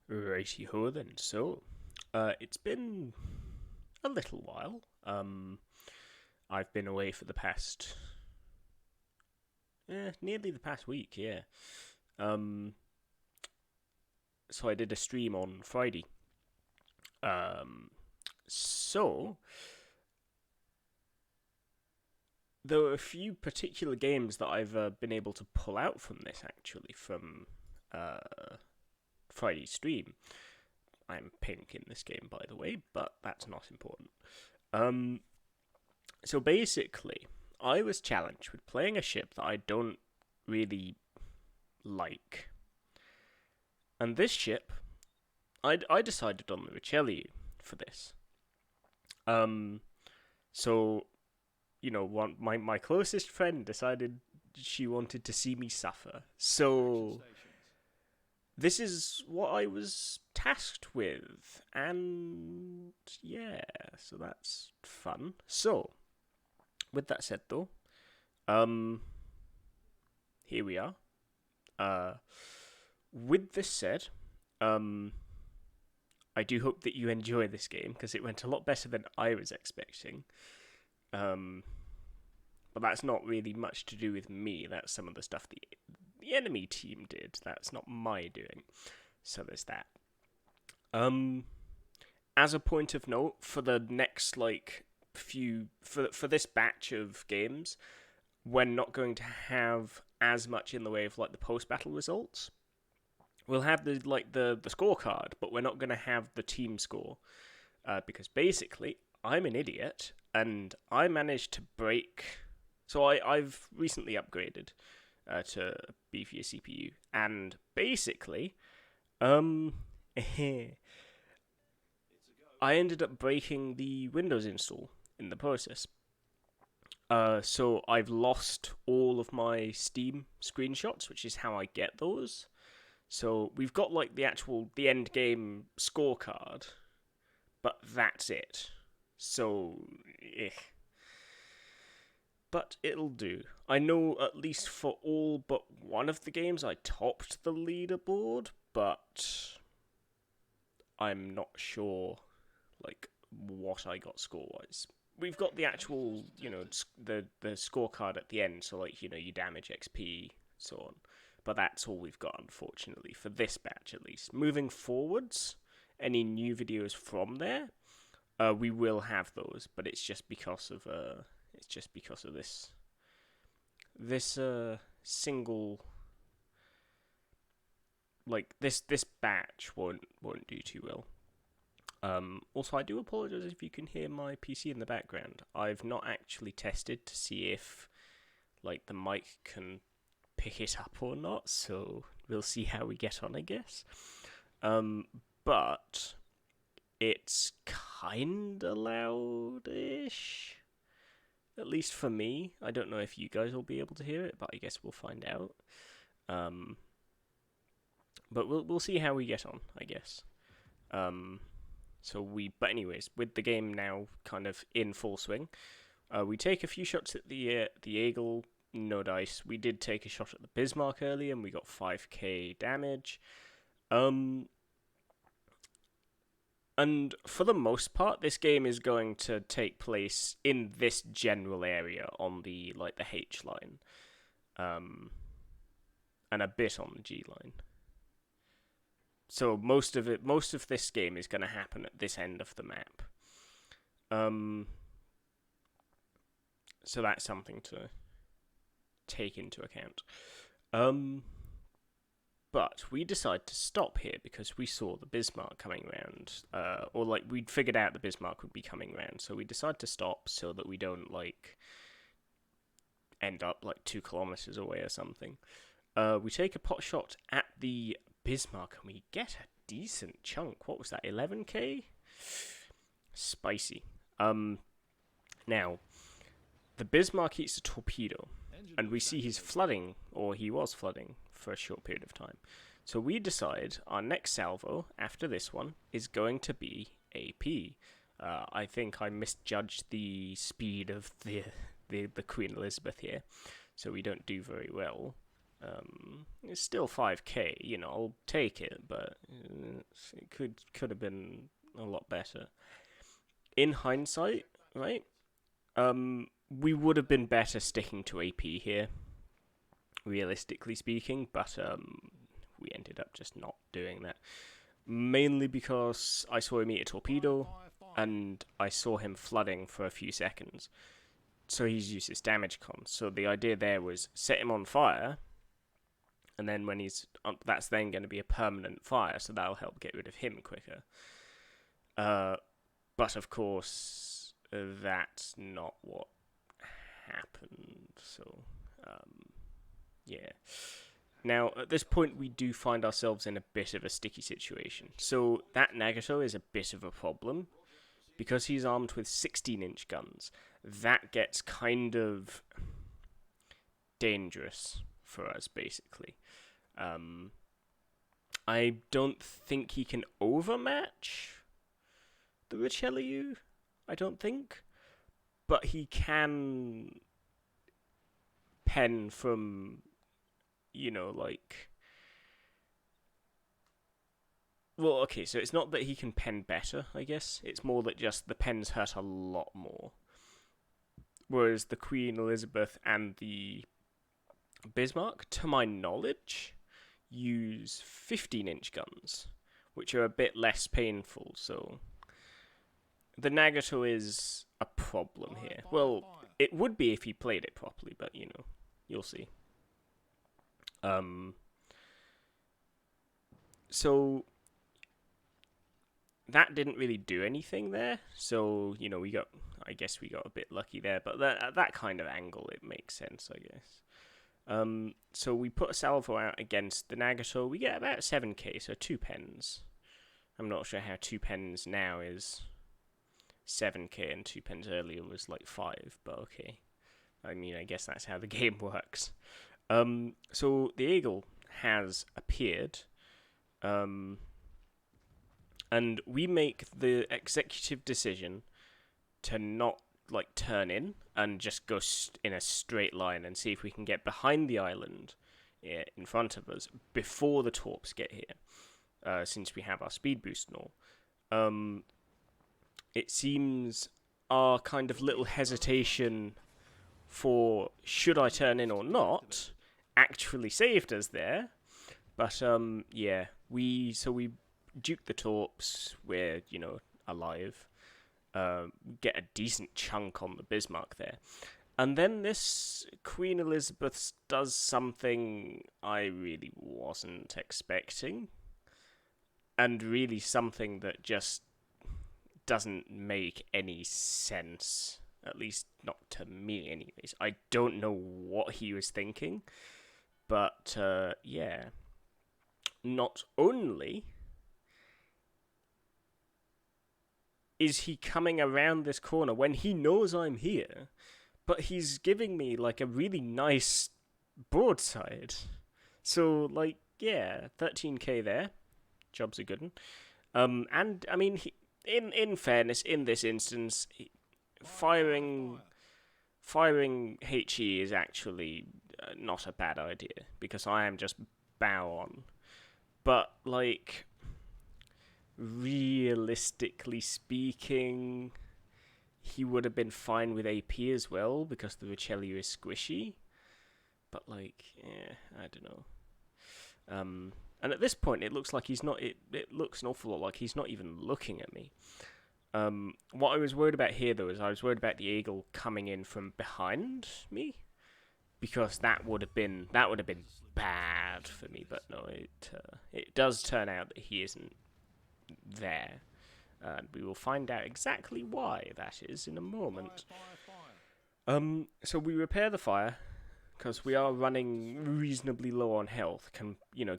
Righty-ho then. So, it's been a little while. I've been away for the past, nearly the past week, yeah. Um, so I did a stream on Friday. Um, so there were a few particular games that I've been able to pull out from this, actually, from Friday's stream. I'm pink in this game, by the way, but that's not important. Um, So basically, I was challenged with playing a ship that I don't really like. And this ship, I decided on the Richelieu for this. Um, so, my closest friend decided she wanted to see me suffer. So, this is what I was tasked with. And yeah, so that's fun. So, with that said, though, um, here we are. Uh, with this said, um, I do hope that you enjoy this game because it went a lot better than I was expecting. Um, but that's not really much to do with me. That's some of the stuff the enemy team did. That's not my doing. So there's that. Um, as a point of note, for the next few for this batch of games, we're not going to have as much in the way of the post battle results. We'll have the scorecard, but we're not going to have the team score because basically I'm an idiot and I managed to break. So I've recently upgraded to a beefier CPU, and basically, um, I ended up breaking the Windows install in the process. So I've lost all of my Steam screenshots, which is how I get those. So we've got the end game scorecard, but that's it. So, eh. But it'll do. I know at least for all but one of the games I topped the leaderboard, but I'm not sure what I got score wise. We've got the actual, the scorecard at the end, so your damage XP, so on. But that's all we've got, unfortunately, for this batch at least. Moving forwards, any new videos from there, we will have those, but it's just because of this single this batch won't do too well. Also, I do apologize if you can hear my PC in the background. I've not actually tested to see if the mic can pick it up or not, so we'll see how we get on, I guess. But it's kinda loudish, at least for me. I don't know if you guys will be able to hear it, but I guess we'll find out. But we'll see how we get on, I guess. But anyways, with the game now kind of in full swing, we take a few shots at the Eagle, no dice. We did take a shot at the Bismarck earlier, and we got 5k damage. And for the most part, this game is going to take place in this general area on the H line, and a bit on the G line. So most of this game is going to happen at this end of the map. So that's something to take into account. But we decided to stop here because we saw the Bismarck coming around, we'd figured out the Bismarck would be coming around. So we decided to stop so that we don't end up 2 kilometers away or something. We take a pot shot at the Bismarck and we get a decent chunk. What was that? 11k? Spicy. Now the Bismarck eats a torpedo, and we see he's flooding, or he was flooding, for a short period of time. So we decide our next salvo after this one is going to be AP. I think I misjudged the speed of the Queen Elizabeth here, so we don't do very well. It's still 5k, you know, I'll take it, but it could have been a lot better. In hindsight, right? We would have been better sticking to AP here, realistically speaking, but we ended up just not doing that. Mainly because I saw him eat a torpedo, and I saw him flooding for a few seconds. So he's used his damage con. So the idea there was set him on fire, and then when he's that's then going to be a permanent fire, so that'll help get rid of him quicker. But of course, that's not what happened. So, yeah. Now, at this point, we do find ourselves in a bit of a sticky situation. So that Nagato is a bit of a problem because he's armed with 16-inch guns. That gets kind of dangerous for us, basically. I don't think he can overmatch the Richelieu. I don't think. But he can pen from, you know, like... Well, okay, so it's not that he can pen better, I guess. It's more that just the pens hurt a lot more. Whereas the Queen Elizabeth and the Bismarck, to my knowledge, use 15-inch guns, which are a bit less painful, so... The Nagato is a problem here. Well, it would be if he played it properly, but, you know, you'll see. So... that didn't really do anything there, so, you know, I guess we got a bit lucky there, but at that kind of angle, it makes sense, I guess. So we put a salvo out against the Nagato, we get about 7k, so 2 pens. I'm not sure how 2 pens now is 7k, and 2 pens earlier was like 5, but okay. I mean, I guess that's how the game works. So the Eagle has appeared, and we make the executive decision to not, like, turn in and just go in a straight line and see if we can get behind the island in front of us before the Torps get here, since we have our speed boost and all. It seems our kind of little hesitation for should I turn in or not actually saved us there. But, yeah, we duke the Torps, we're, you know, alive, get a decent chunk on the Bismarck there. And then this Queen Elizabeth does something I really wasn't expecting, and really something that just doesn't make any sense, at least not to me anyways. I don't know what he was thinking, but, yeah. Not only is he coming around this corner when he knows I'm here, but he's giving me, like, a really nice broadside. So, like, yeah, 13k there. Job's a good one. And, I mean, in fairness, in this instance, firing HE is actually not a bad idea, because I am just bow on. But, like, realistically speaking, he would have been fine with AP as well, because the Richelieu is squishy. But, like, I don't know. And at this point, it looks like he's not... It looks an awful lot like he's not even looking at me. What I was worried about here, though, is I was worried about the Eagle coming in from behind me, because that would have been bad for me. But no, it does turn out that he isn't there, and we will find out exactly why that is in a moment. So we repair the fire, because we are running reasonably low on health,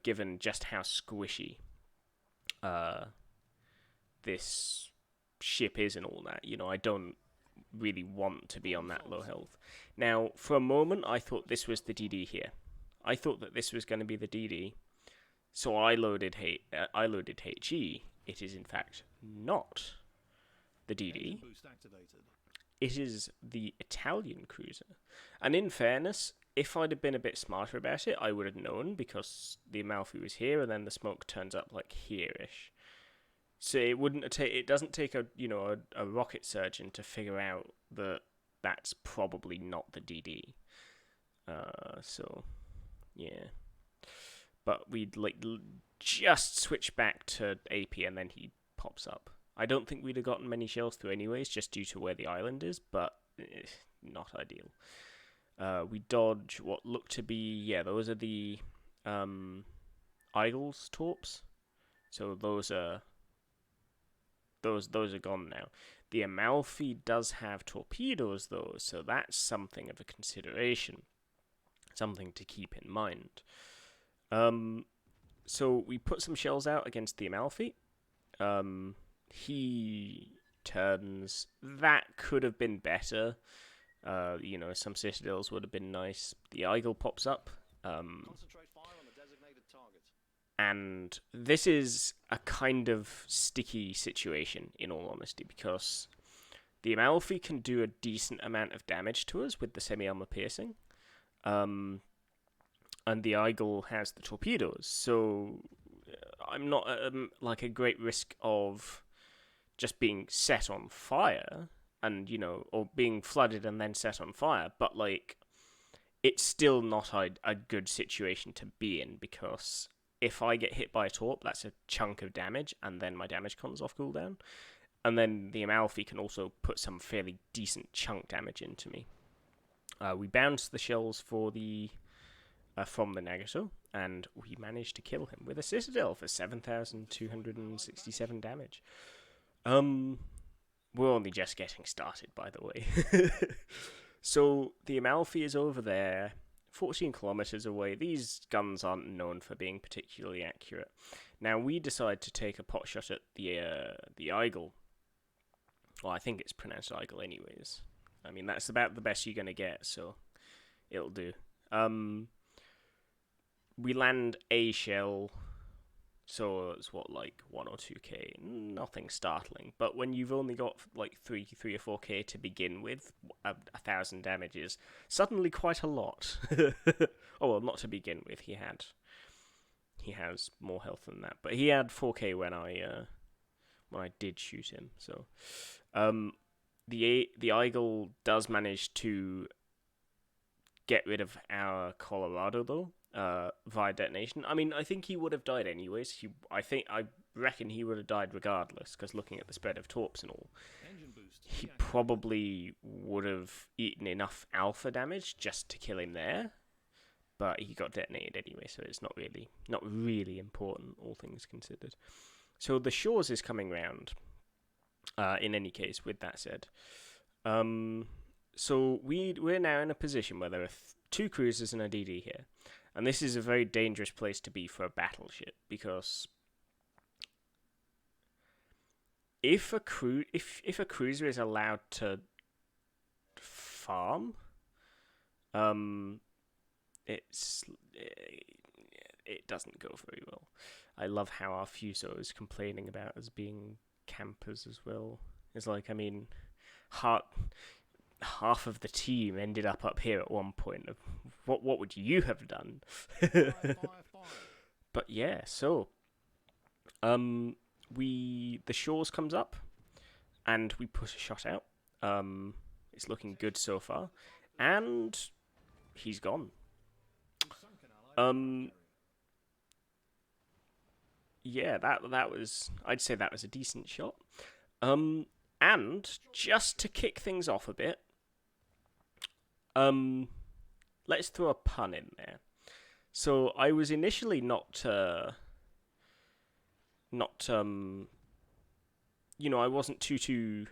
given just how squishy this ship is and all that. You know, I don't really want to be on that low health. Now, for a moment, I thought this was the DD here. I thought that this was going to be the DD, so I loaded HE. It is, in fact, not the DD. It is the Italian cruiser. And in fairness, if I'd have been a bit smarter about it, I would have known, because the Amalfi was here, and then the smoke turns up like here-ish. So it wouldn't take. It doesn't take a rocket surgeon to figure out that that's probably not the DD. So yeah, but we'd like just switch back to AP, and then he pops up. I don't think we'd have gotten many shells through anyways, just due to where the island is, but not ideal. We dodge what looked to be, those are the Eagle's torps. So those are gone now. The Amalfi does have torpedoes though, so that's something of a consideration, something to keep in mind. So we put some shells out against the Amalfi. He turns. That could have been better. Some citadels would have been nice. The Eagle pops up. Concentrate fire on the designated target. And this is a kind of sticky situation, in all honesty, because the Amalfi can do a decent amount of damage to us with the semi-armor piercing. And the Eagle has the torpedoes, so I'm not at a great risk of just being set on fire, and or being flooded and then set on fire. But it's still not a good situation to be in, because if I get hit by a torp, that's a chunk of damage, and then my damage comes off cooldown. And then the Amalfi can also put some fairly decent chunk damage into me. We bounce the shells for from the Nagato, and we managed to kill him with a Citadel for 7,267 damage. We're only just getting started, by the way. So the Amalfi is over there, 14 kilometers away. These guns aren't known for being particularly accurate. Now we decide to take a pot shot at the Eagle. Well, I think it's pronounced Eagle anyways. I mean, that's about the best you're going to get, so it'll do. We land a shell, so it's 1 or 2k, nothing startling. But when you've only got 3 or 4k to begin with, 1,000 damage is suddenly quite a lot. Oh well, not to begin with. He has more health than that, but he had 4k when I did shoot him. So, the Eagle does manage to get rid of our Colorado though. Via detonation. I mean, I think he would have died anyways. I reckon he would have died regardless, because looking at the spread of torps and all, he probably would have eaten enough alpha damage just to kill him there. But he got detonated anyway, so it's not really important, all things considered. So the Shores is coming round. In any case, with that said, so we're now in a position where there are 2 cruisers and a DD here. And this is a very dangerous place to be for a battleship, because if a cruiser is allowed to farm, it doesn't go very well. I love how our Fuso is complaining about us being campers as well. It's half of the team ended up here at one point. What would you have done? Fire. But yeah, so the Shores comes up, and we put a shot out. It's looking good so far, and he's gone. Yeah, that was, I'd say that was a decent shot. And just to kick things off a bit, let's throw a pun in there. So I was initially not I wasn't too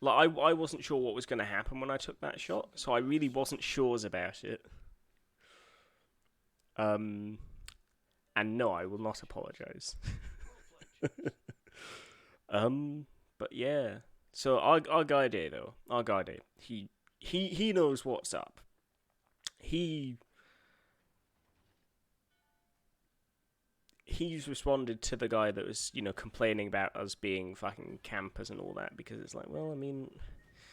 I wasn't sure what was going to happen when I took that shot, so I really wasn't sure about it. And no, I will not apologize. But yeah. So our guy there, though, he knows what's up. He's responded to the guy that was, complaining about us being fucking campers and all that, because it's like, well, I mean,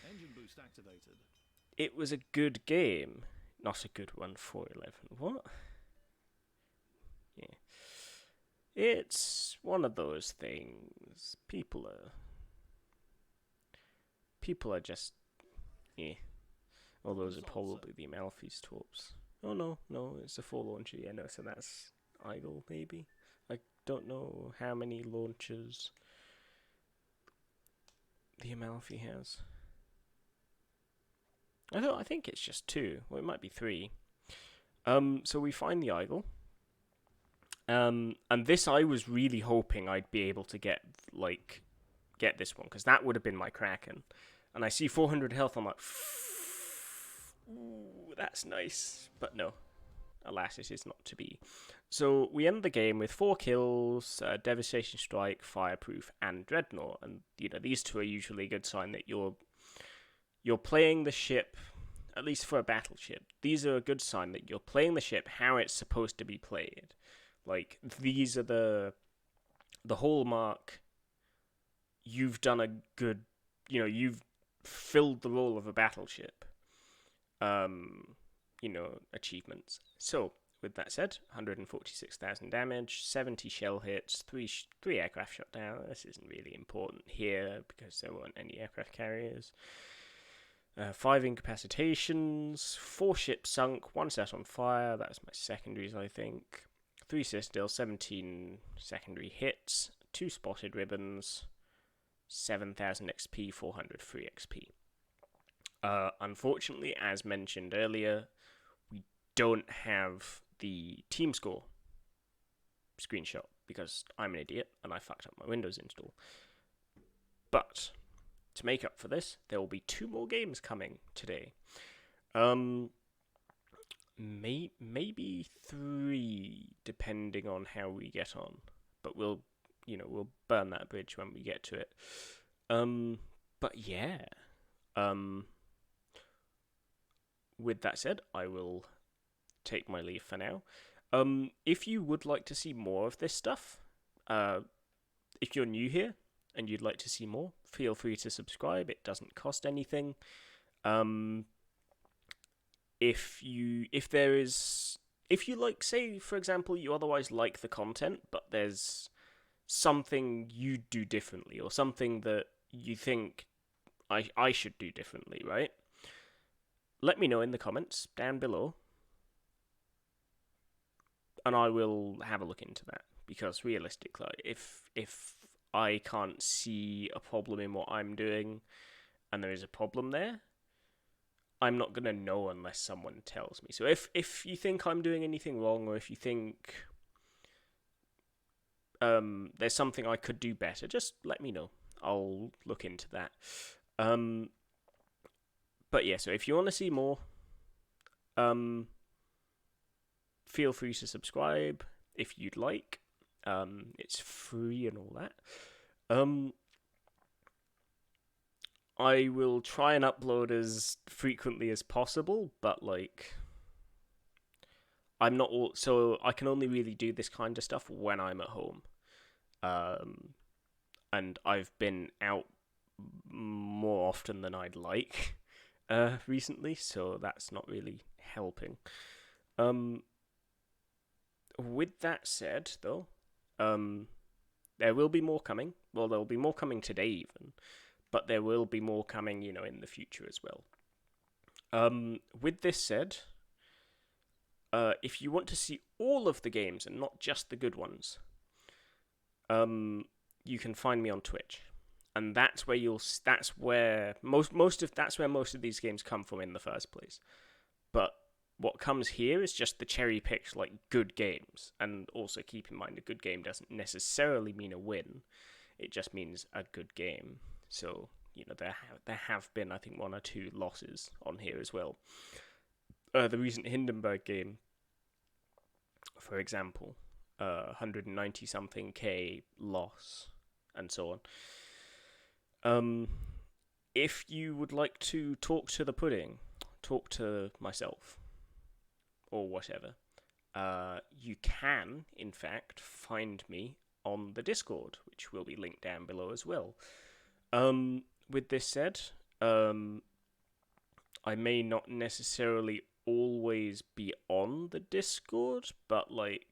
Engine boost activated. it was a good game. Not a good one, 4-11. What? Yeah. It's one of those things. People are just, yeah. Well, those are probably the Amalfi's torps. Oh no, it's a 4 launcher. Yeah, no, so that's idle maybe. I don't know how many launchers the Amalfi has. I think it's just 2. Well, it might be 3. So we find the idol. And this I was really hoping I'd be able to get this one, because that would have been my Kraken. And I see 400 health, I'm like, ooh, that's nice. But no, alas, it is not to be. So we end the game with 4 kills, Devastation Strike, Fireproof, and Dreadnought. And these 2 are usually a good sign that you're playing the ship, at least for a battleship. These are a good sign that you're playing the ship how it's supposed to be played. Like, these are the hallmark. You've done a good, you've filled the role of a battleship. Achievements. So, with that said, 146,000 damage, 70 shell hits, 3 aircraft shot down. This isn't really important here because there weren't any aircraft carriers. 5 incapacitations, 4 ships sunk, 1 set on fire. That was my secondaries, I think. 3 citadels, 17 secondary hits, 2 spotted ribbons, 7,000 XP, 400 free XP. Unfortunately, as mentioned earlier, we don't have the team score screenshot because I'm an idiot and I fucked up my Windows install. But to make up for this, there will be 2 more games coming today. Maybe 3, depending on how we get on. But we'll burn that bridge when we get to it. But yeah. With that said, I will take my leave for now. If you would like to see more of this stuff, if you're new here and you'd like to see more, feel free to subscribe. It doesn't cost anything. If you like, say for example, you otherwise like the content, but there's something you do differently, or something that you think I should do differently, right? Let me know in the comments down below, and I will have a look into that. Because realistically, if I can't see a problem in what I'm doing, and there is a problem there, I'm not gonna know unless someone tells me. So if you think I'm doing anything wrong, or if you think there's something I could do better, just let me know. I'll look into that. But yeah, so if you want to see more, feel free to subscribe if you'd like. It's free and all that. I will try and upload as frequently as possible, but I'm not all, so I can only really do this kind of stuff when I'm at home. And I've been out more often than I'd like recently, so that's not really helping. With that said, though, there will be more coming. Well, there will be more coming today even, but there will be more coming, in the future as well. With this said, if you want to see all of the games and not just the good ones, you can find me on Twitch, and that's where most of these games come from in the first place. But what comes here is just the cherry-picked, good games. And also keep in mind, a good game doesn't necessarily mean a win. It just means a good game. So, there have been, I think, 1 or 2 losses on here as well. The recent Hindenburg game, for example, 190-something K loss, and so on. If you would like to talk to the pudding, talk to myself, or whatever, you can, in fact, find me on the Discord, which will be linked down below as well. With this said, I may not necessarily always be on the Discord, but like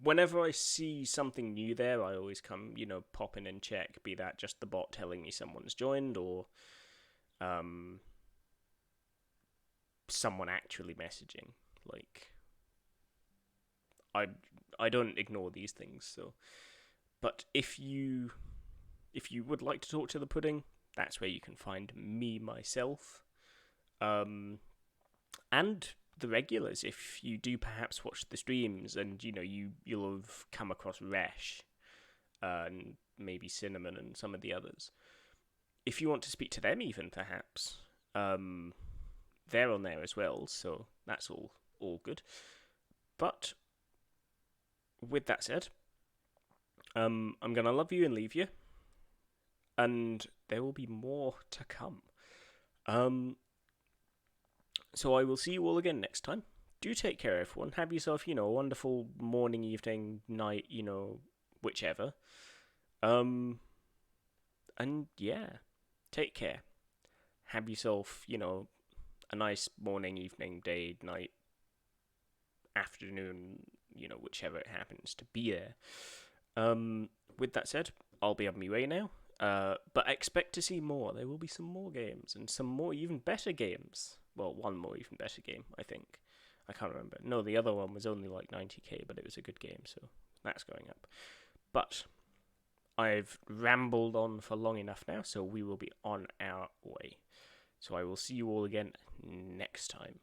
whenever I see something new there, I always come, pop in and check. Be that just the bot telling me someone's joined, or um, someone actually messaging. Like, I I don't ignore these things. So, but if you would like to talk to the pudding, that's where you can find me myself, and the regulars. If you do perhaps watch the streams, and you'll have come across Resh, and maybe Cinnamon and some of the others. If you want to speak to them, even perhaps, they're on there as well. So that's all good. But with that said, I'm gonna love you and leave you, and there will be more to come. Um, so I will see you all again next time. Do take care, everyone. Have yourself, a wonderful morning, evening, night, whichever. Um, and yeah, take care. Have yourself, a nice morning, evening, day, night, afternoon, whichever it happens to be there. With that said, I'll be on my way now. But expect to see more. There will be some more games and some more even better games. Well, one more even better game, I think. I can't remember. No, the other one was only like 90k, but it was a good game, so that's going up. But I've rambled on for long enough now, so we will be on our way. So I will see you all again next time.